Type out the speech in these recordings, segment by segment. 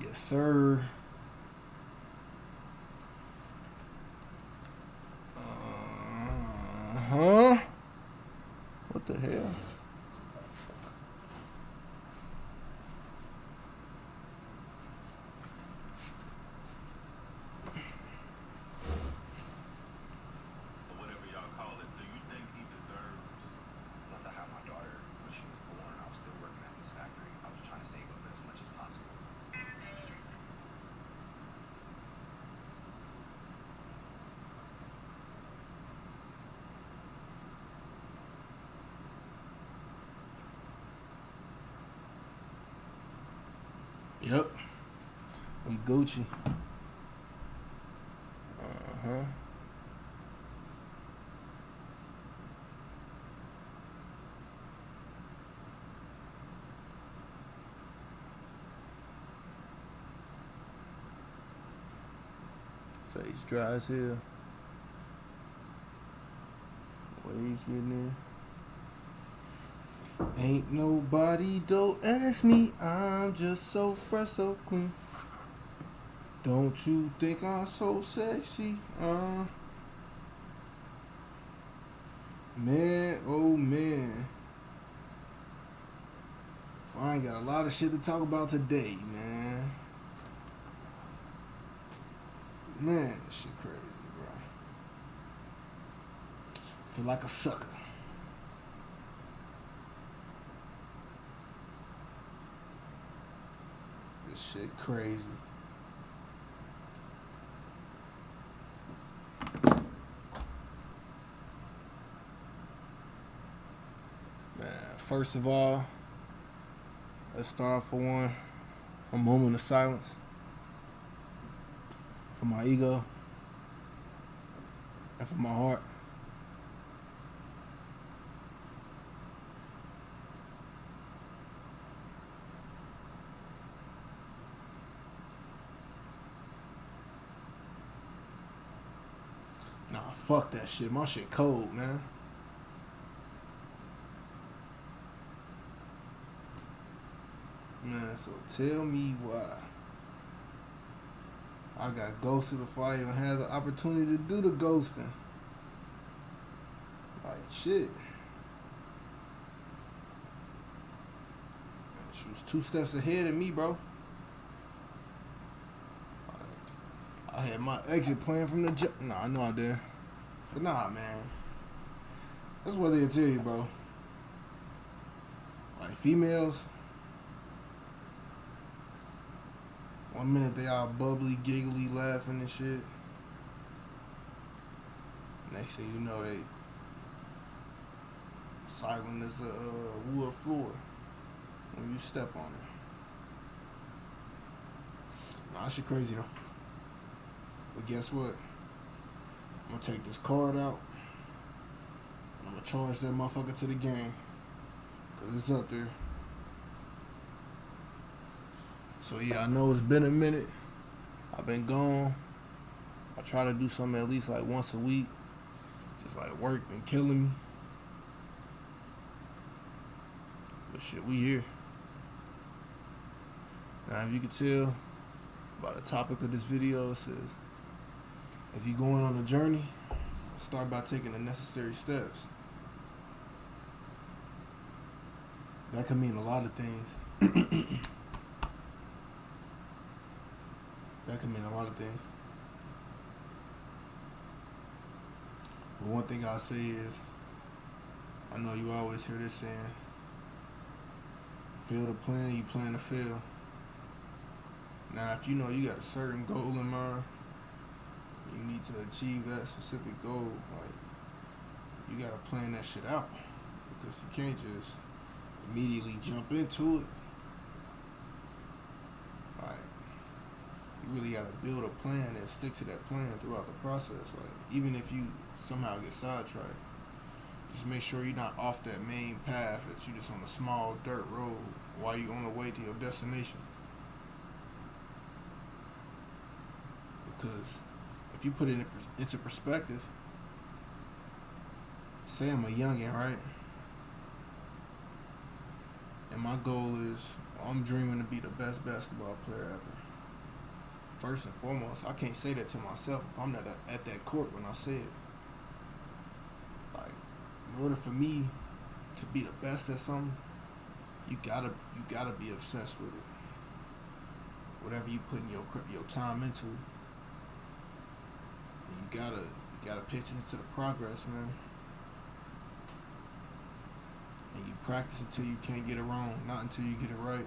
Yes, sir. Huh? What the hell? Whatever y'all call it, do you think he deserves? Once I had my daughter, when she was born, I was still working at this factory. I was trying to save up as much as possible. Yep. We Gucci. Uh-huh. Face dry as hell. Waves getting in. Ain't nobody don't ask me. I'm just so fresh, so clean. Don't you think I'm so sexy? Man, oh man. I ain't got a lot of shit to talk about today, man. Man, this shit crazy, bro. Feel like a sucker. This shit crazy. Man, first of all, let's start off for a moment of silence for my ego and for my heart. Nah, fuck that shit. My shit cold, man. Man, so tell me why I got ghosted before I even had the opportunity to do the ghosting. Like, shit. Man, she was 2 steps ahead of me, bro. I had my exit plan from the job. Nah, I know I did. But nah, man. That's what they'll tell you, bro. Like, females, one minute they all bubbly, giggly, laughing and shit. Next thing you know, they silent as a wood floor when you step on it. Nah, that shit crazy though. But guess what? I'm gonna take this card out. And I'm gonna charge that motherfucker to the game. Cause it's up there. So yeah, I know it's been a minute. I've been gone. I try to do something at least like once a week. Just like work been killing me. But shit, we here. Now if you can tell by the topic of this video, it says if you're going on a journey, start by taking the necessary steps. That could mean a lot of things. That could mean a lot of things. But one thing I'll say is, I know you always hear this saying, fail to plan, you plan to fail. Now, if you know you got a certain goal in mind, you need to achieve that specific goal, like, you gotta plan that shit out. Because you can't just immediately jump into it. Like, you really gotta build a plan and stick to that plan throughout the process. Like, even if you somehow get sidetracked, just make sure you're not off that main path, that you just on a small dirt road while you're on the way to your destination. Because if you put it into perspective, say I'm a youngin', right? And my goal is, I'm dreaming to be the best basketball player ever. First and foremost, I can't say that to myself if I'm not at that court when I say it. Like, in order for me to be the best at something, you gotta be obsessed with it. Whatever you put in your time into, and you gotta pay attention to the progress, man. And you practice until you can't get it wrong, not until you get it right.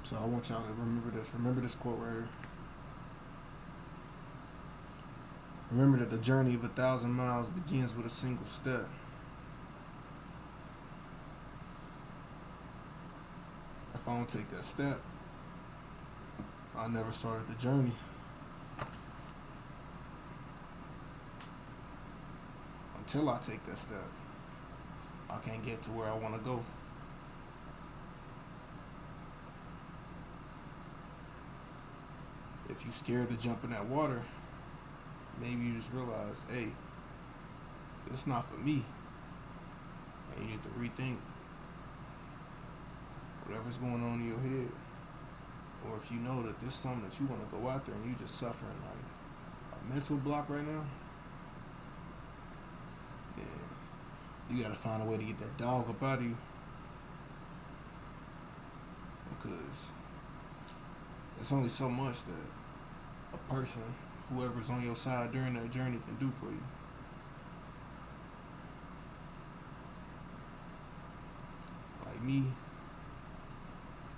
So I want y'all to remember this. Remember this quote right here. Remember that the journey of 1,000 miles begins with a single step. If I don't take that step, I never started the journey. Until I take that step, I can't get to where I want to go. If you're scared to jump in that water, maybe you just realize, hey, it's not for me. And you need to rethink whatever's going on in your head. Or if you know that this is something that you want to go out there and you just suffering like a mental block right now, then you gotta find a way to get that dog up out of you. Because there's only so much that a person, whoever's on your side during that journey, can do for you. Like me,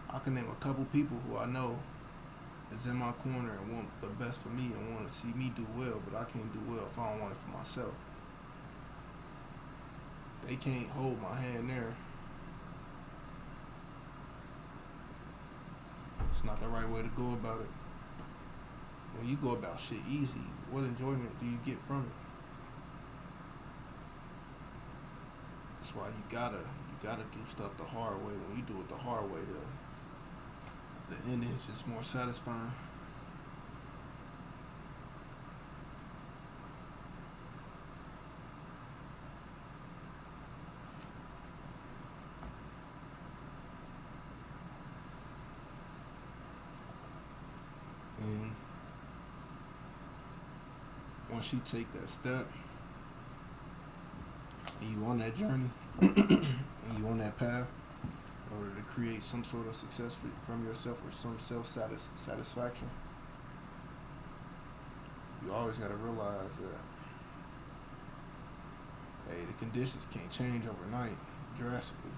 I can name a couple people who I know is in my corner and want the best for me and want to see me do well, but I can't do well if I don't want it for myself. They can't hold my hand there. It's not the right way to go about it. When you go about shit easy, what enjoyment do you get from it? That's why you gotta do stuff the hard way. When you do it the hard way, the ending is just more satisfying. And once you take that step and you on that journey and you on that path in order to create some sort of success from yourself or some satisfaction, you always got to realize that, hey, the conditions can't change overnight drastically.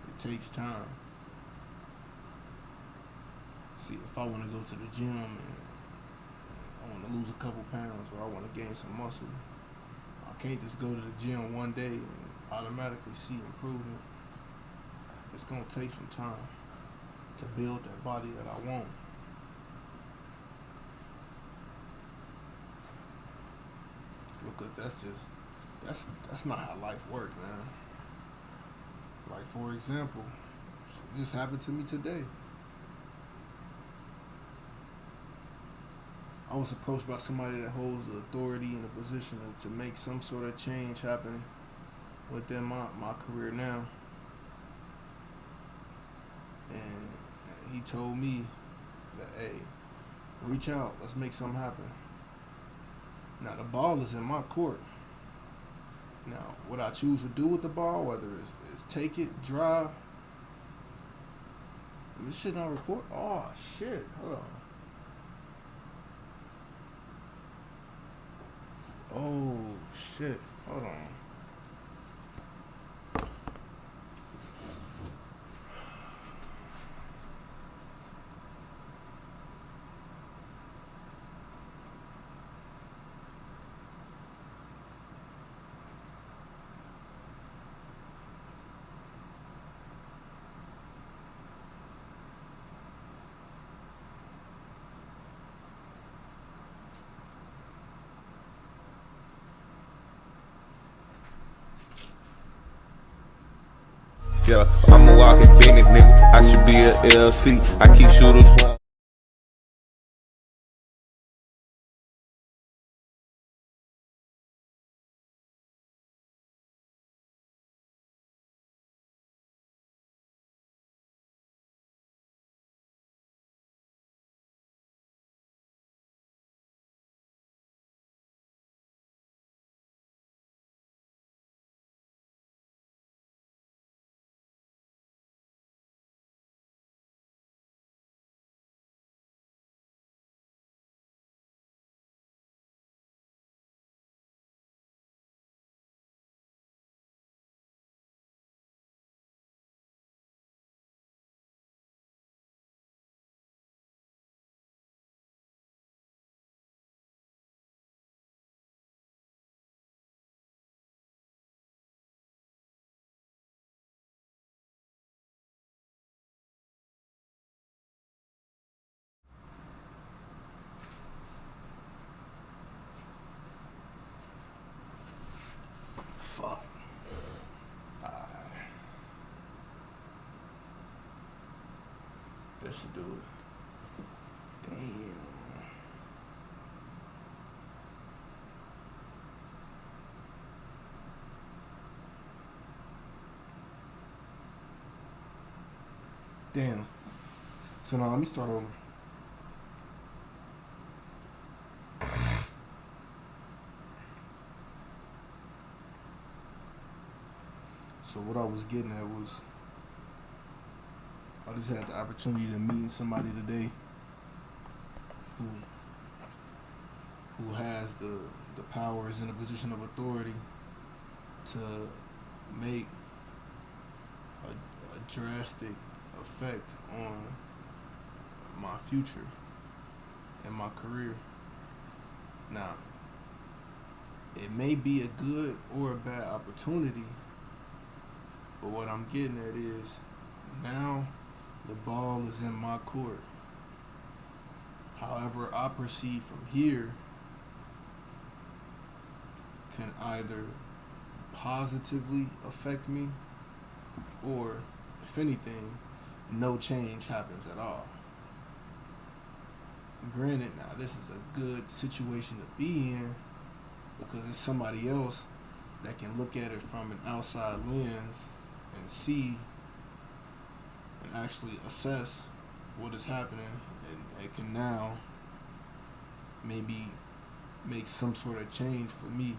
It takes time. See, if I want to go to the gym and I want to lose a couple pounds or I want to gain some muscle, I can't just go to the gym one day and automatically see improvement. It's going to take some time to build that body that I want. Because that's not how life works, man. Like, for example, it just happened to me today. I was approached by somebody that holds the authority and the position to make some sort of change happen within my career now. And he told me that, hey, reach out, let's make something happen. Now, the ball is in my court. Now, what I choose to do with the ball, whether it's take it, drive, this shit not report. Oh, shit, hold on. Oh, shit, hold on. Yeah, I'm a walking Benny, nigga. I should be a LC. I keep shooters warm. Fuck. That should do it. Damn. Damn. So now let me start over. So what I was getting at was I just had the opportunity to meet somebody today who has the powers in a position of authority to make a drastic effect on my future and my career. Now, it may be a good or a bad opportunity, but what I'm getting at is now the ball is in my court. However I proceed from here can either positively affect me or, if anything, no change happens at all. Granted, now this is a good situation to be in because it's somebody else that can look at it from an outside lens and see and actually assess what is happening, and it can now maybe make some sort of change for me.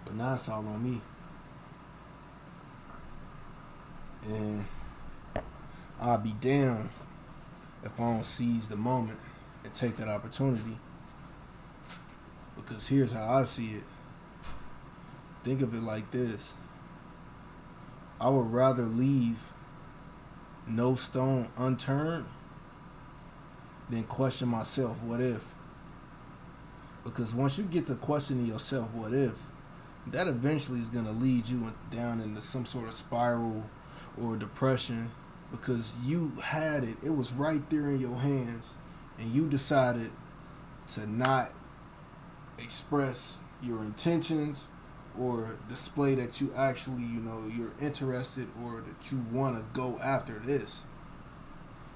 But now it's all on me. And I'll be damned if I don't seize the moment and take that opportunity. Because here's how I see it. Think of it like this. I would rather leave no stone unturned than question myself, what if? Because once you get to questioning yourself, what if, that eventually is going to lead you down into some sort of spiral or depression because you had it. It was right there in your hands and you decided to not express your intentions or display that you actually, you're interested or that you want to go after this.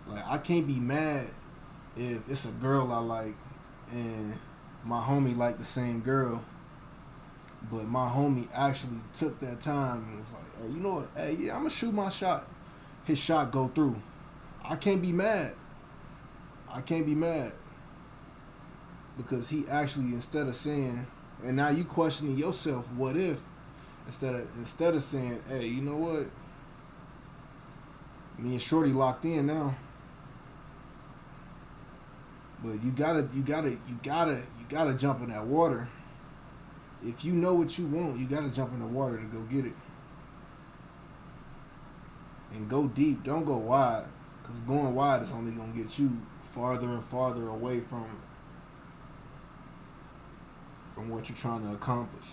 Like, I can't be mad if it's a girl I like and my homie like the same girl, but my homie actually took that time and was like, hey, you know what? Hey, yeah, I'm gonna shoot my shot. His shot go through. I can't be mad. I can't be mad because he actually, instead of saying, and now you questioning yourself, what if? Instead of saying, hey, you know what? Me and Shorty locked in now. But you gotta jump in that water. If you know what you want, you gotta jump in the water to go get it. And go deep. Don't go wide. Because going wide is only going to get you farther and farther away from what you're trying to accomplish.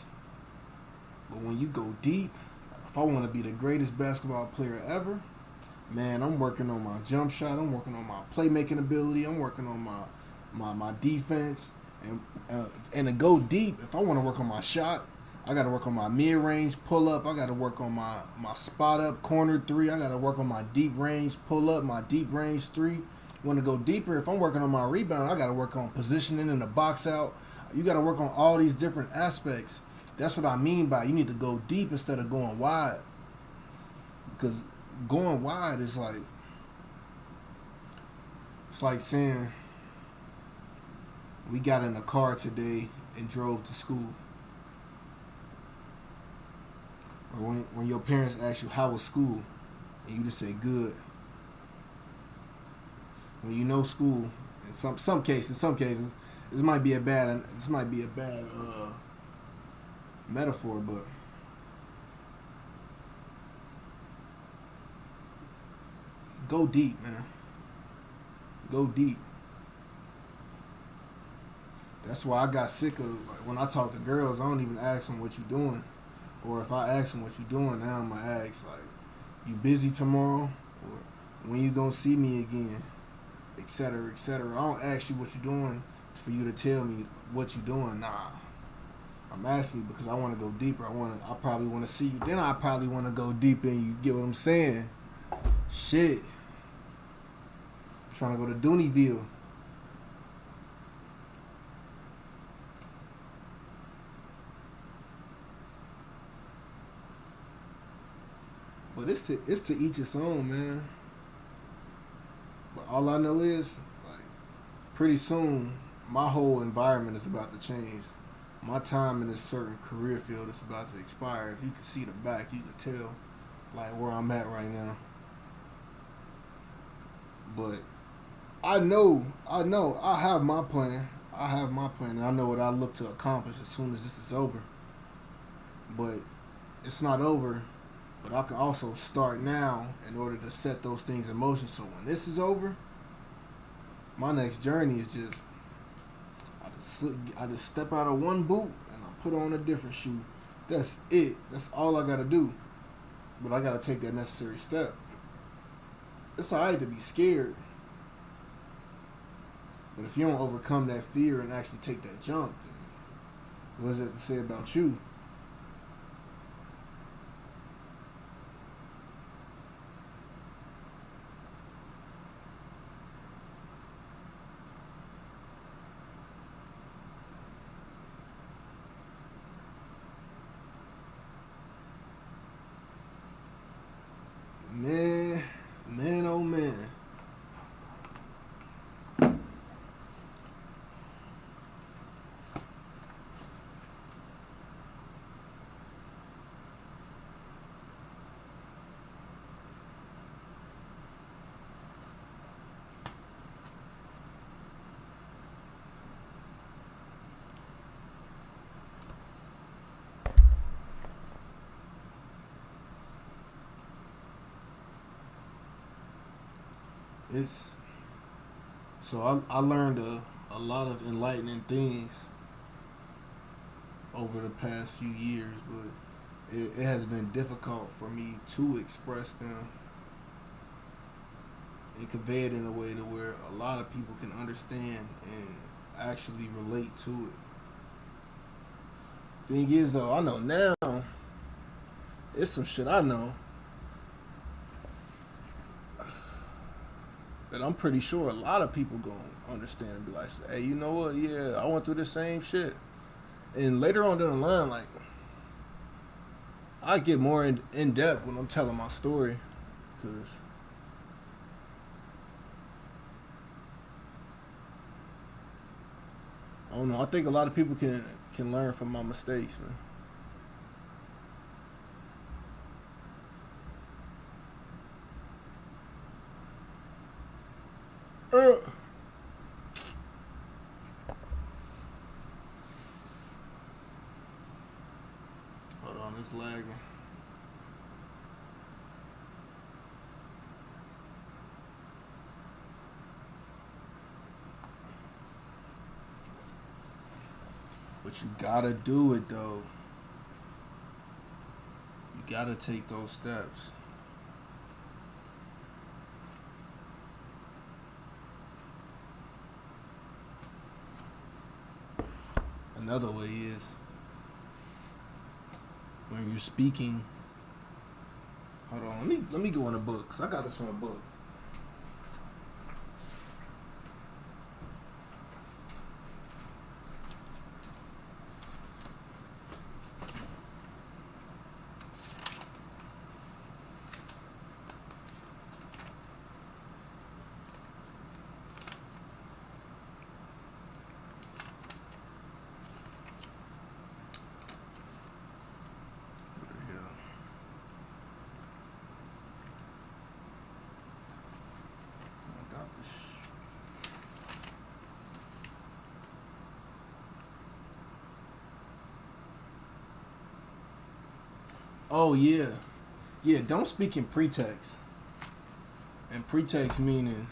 But when you go deep, if I want to be the greatest basketball player ever, man, I'm working on my jump shot. I'm working on my playmaking ability. I'm working on my defense. And to go deep, if I want to work on my shot, I got to work on my mid-range pull-up. I got to work on my spot-up corner three. I got to work on my deep-range pull-up, my deep-range three. Want to go deeper, if I'm working on my rebound, I got to work on positioning in the box out. You got to work on all these different aspects. That's what I mean by you need to go deep instead of going wide. Because going wide is like, it's like saying we got in a car today and drove to school. Or when your parents ask you how was school, and you just say good. When you know school, in some cases, this might be a bad metaphor, but go deep, man. Go deep. That's why I got sick of, like, when I talk to girls, I don't even ask them what you doing. Or if I ask them what you doing, now I'm going to ask, like, you busy tomorrow? Or when you going to see me again? Etc., etc. I don't ask you what you doing for you to tell me what you doing. Nah. I'm asking you because I want to go deeper. I probably want to see you. Then I probably want to go deeper and you get what I'm saying? Shit. I'm trying to go to Dooneyville. But it's to each its own, man. But all I know is, like, pretty soon, my whole environment is about to change. My time in this certain career field is about to expire. If you can see the back, you can tell, like, where I'm at right now. But I know, I have my plan. And I know what I look to accomplish as soon as this is over. But it's not over. But I can also start now in order to set those things in motion. So when this is over, my next journey is just I just step out of one boot and I put on a different shoe. That's it. That's all I gotta do. But I gotta take that necessary step. It's alright to be scared. But if you don't overcome that fear and actually take that jump, then what does that say about you? Man, oh man. It's so I learned a lot of enlightening things over the past few years, but it has been difficult for me to express them and convey it in a way to where a lot of people can understand and actually relate to it. Thing is, though, I know now it's some shit I know that I'm pretty sure a lot of people gonna understand and be like, hey, you know what? Yeah, I went through the same shit. And later on down the line, like, I get more in depth when I'm telling my story, because I don't know. I think a lot of people can learn from my mistakes, man. Hold on, it's lagging. But you gotta do it though. You gotta take those steps. Another way is when you're speaking. Hold on, let me go in the book. 'Cause I got this from a book. Yeah. I got this. Oh yeah, yeah. Don't speak in pretext. And pretext meaning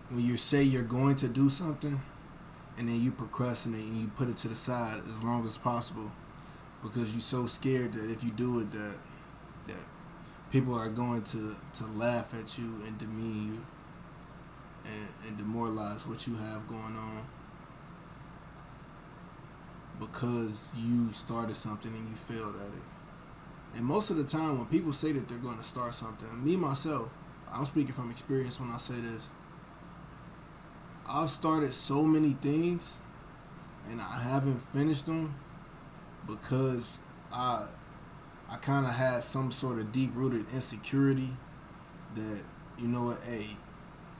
when you say you're going to do something, and then you procrastinate and you put it to the side as long as possible because you're so scared that if you do it, that people are going to laugh at you and demean you and demoralize what you have going on because you started something and you failed at it. And most of the time, when people say that they're going to start something, me myself, I'm speaking from experience when I say this. I've started so many things, and I haven't finished them because I kind of had some sort of deep rooted insecurity that, you know what, hey,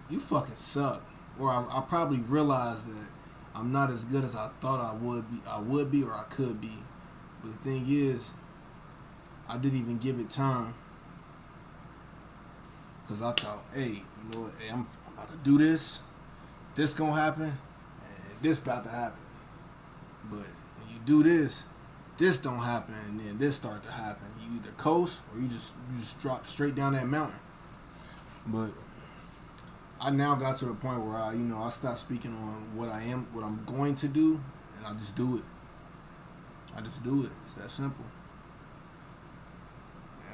you fucking suck, or I probably realized that I'm not as good as I thought I would be, or I could be. But the thing is, I didn't even give it time because I thought, hey, you know what, hey, I'm about to do this. This gonna happen, and this about to happen. But when you do this don't happen, and then this start to happen. You either coast or you just drop straight down that mountain. But I now got to the point where I stopped speaking on what I'm going to do, and I just do it. I just do it. It's that simple.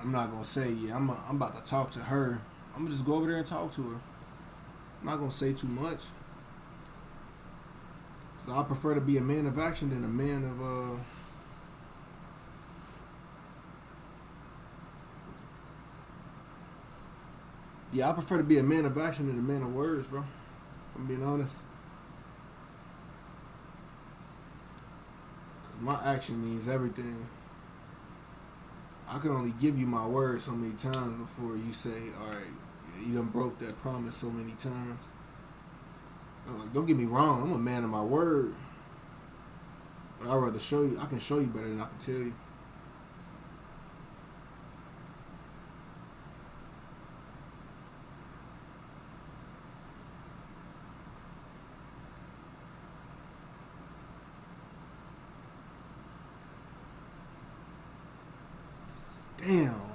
I'm not gonna say, yeah, I'm about to talk to her. I'm gonna just go over there and talk to her. I'm not gonna say too much. 'Cause I prefer to be a man of action than a man of Yeah, I prefer to be a man of action than a man of words, bro. If I'm being honest. 'Cause my action means everything. I can only give you my word so many times before you say, all right, you done broke that promise so many times. Like, don't get me wrong, I'm a man of my word. But I'd rather show you, I can show you better than I can tell you. Damn.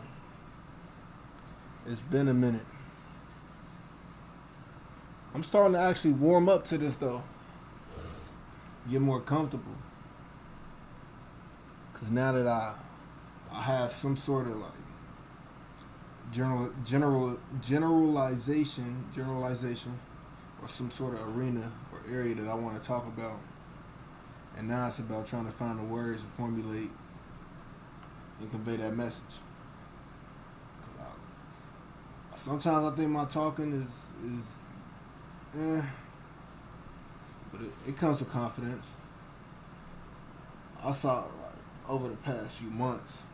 It's been a minute. I'm starting to actually warm up to this though. Get more comfortable. Cause now that I have some sort of like generalization or some sort of arena or area that I want to talk about. And now it's about trying to find the words to formulate and convey that message. Sometimes I think my talking is but it comes with confidence. I saw like over the past few months,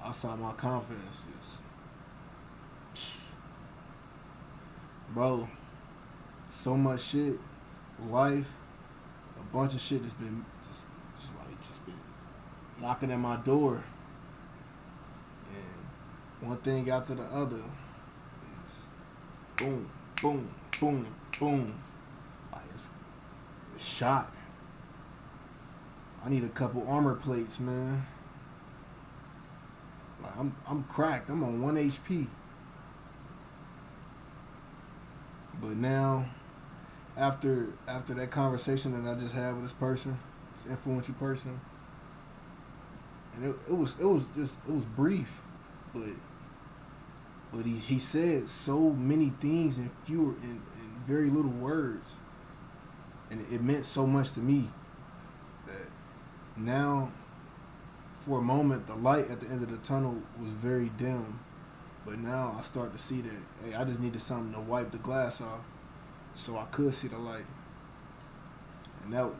I saw my confidence just, bro, so much shit, life, a bunch of shit that's been just been knocking at my door, and one thing after the other is boom, boom, boom, boom. Like it's shot. I need a couple armor plates, man. Like I'm cracked. I'm on 1 HP. But now, after that conversation that I just had with this person, this influential person, and it was brief, but he said so many things in very little words, and it meant so much to me that now, for a moment, the light at the end of the tunnel was very dim, but now I start to see that, hey, I just needed something to wipe the glass off so I could see the light. And that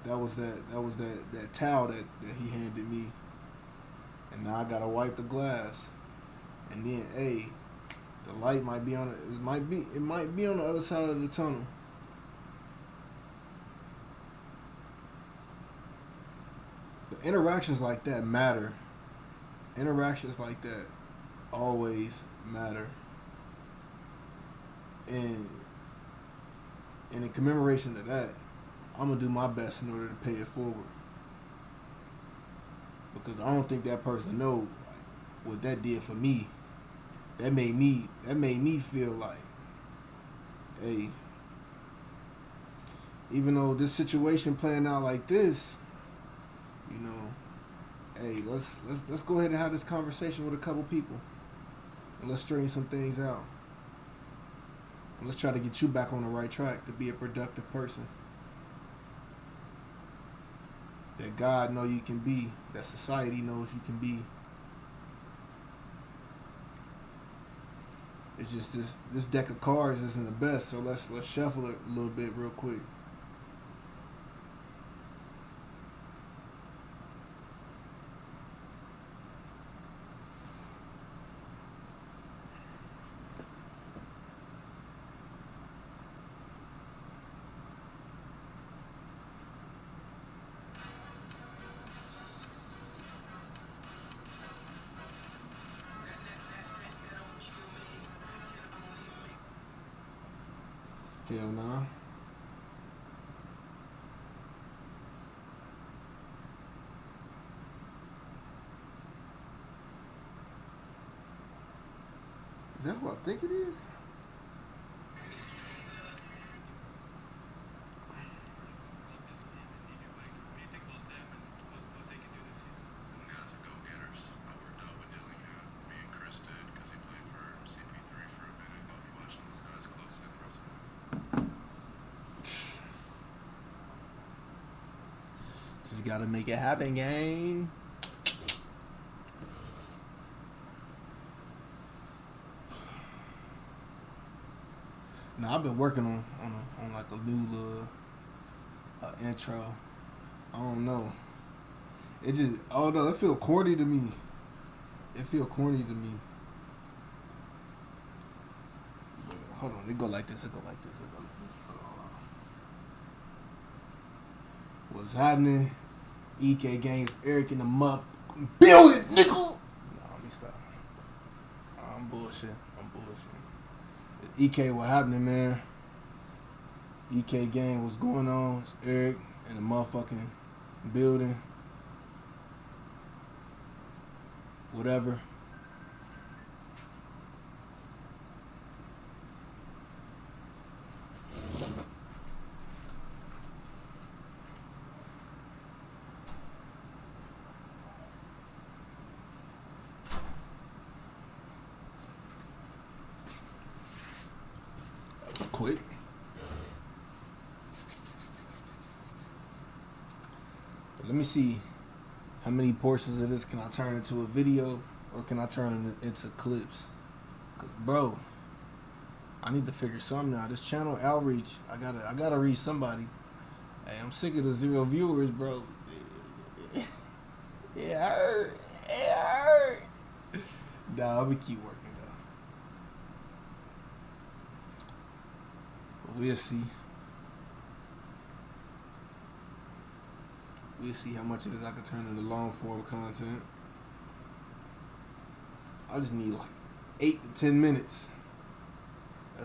towel that he handed me, and now I gotta wipe the glass, and then, hey, the light might be it might be on the other side of the tunnel. But interactions like that matter. Interactions like that always matter. And in commemoration of that, I'm gonna do my best in order to pay it forward. Because I don't think that person knows what that did for me. That made me feel like, hey, even though this situation playing out like this, you know, hey, let's go ahead and have this conversation with a couple people, and let's straighten some things out. And let's try to get you back on the right track to be a productive person that God know you can be, that society knows you can be. It's just this deck of cards isn't the best, so let's shuffle it a little bit real quick. Hell nah. Is that who I think it is? Just gotta make it happen, gang. Now I've been working on like a new little intro. I don't know. It just, oh no, it feel corny to me. It feel corny to me. But hold on, it go like this. It go like this. It go like this. What's happening? EK Games, Eric in the mup. Build it, nickel! Nah, let me stop. I'm bullshit. EK, what happening, man? EK Gang, what's going on? It's Eric in the motherfucking building. Whatever. Quick. But let me see how many portions of this can I turn into a video, or can I turn it into clips? 'Cause, bro, I need to figure something out. This channel outreach, I gotta reach somebody. Hey, I'm sick of the 0 viewers, bro. It hurt. It hurt. Nah, I'm gonna keep working. We'll see. We'll see how much of this I can turn into long form content. I just need like 8 to 10 minutes.